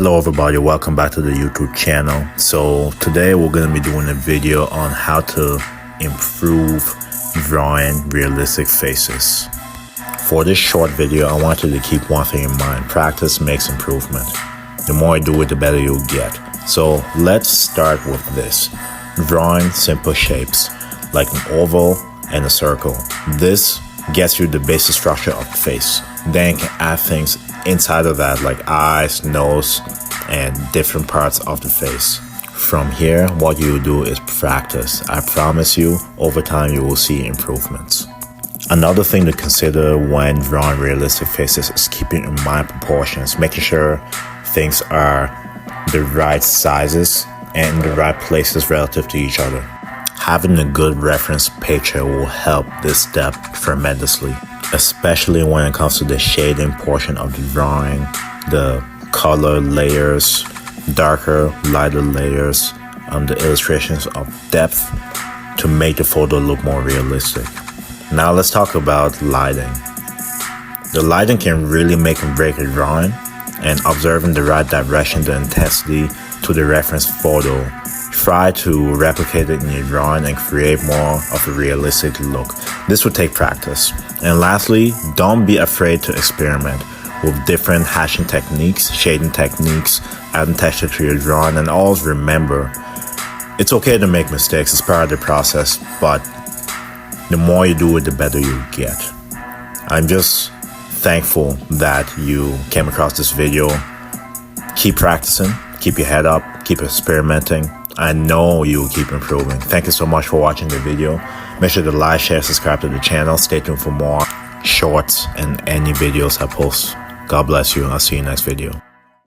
Hello everybody, welcome back to the YouTube channel. So today we're going to be doing a video on how to improve drawing realistic faces. For this short video, I want you to keep one thing in mind: practice makes improvement. The more you do it, the better you'll get. So let's start with this: drawing simple shapes like an oval and a circle. This gets you the basic structure of the face. Then you can add things inside of that, like eyes, nose, and different parts of the face. From here, what you do is practice. I promise you, over time you will see improvements. Another thing to consider when drawing realistic faces is keeping in mind proportions, making sure things are the right sizes and in the right places relative to each other. Having a good reference picture will help this step tremendously, especially when it comes to the shading portion of the drawing, the color layers, darker, lighter layers, the illustrations of depth to make the photo look more realistic. Now let's talk about lighting. The lighting can really make and break a drawing, and observing the right direction, the intensity to the reference photo. Try to replicate it in your drawing and create more of a realistic look. This will take practice. And lastly, don't be afraid to experiment with different hatching techniques, shading techniques, adding texture to your drawing, and always remember, it's okay to make mistakes, it's part of the process, but the more you do it, the better you get. I'm just thankful that you came across this video. Keep practicing, keep your head up, keep experimenting. I know you will keep improving. Thank you so much for watching the video. Make sure to like, share, subscribe to the channel. Stay tuned for more shorts and any videos I post. God bless you. I'll see you next video.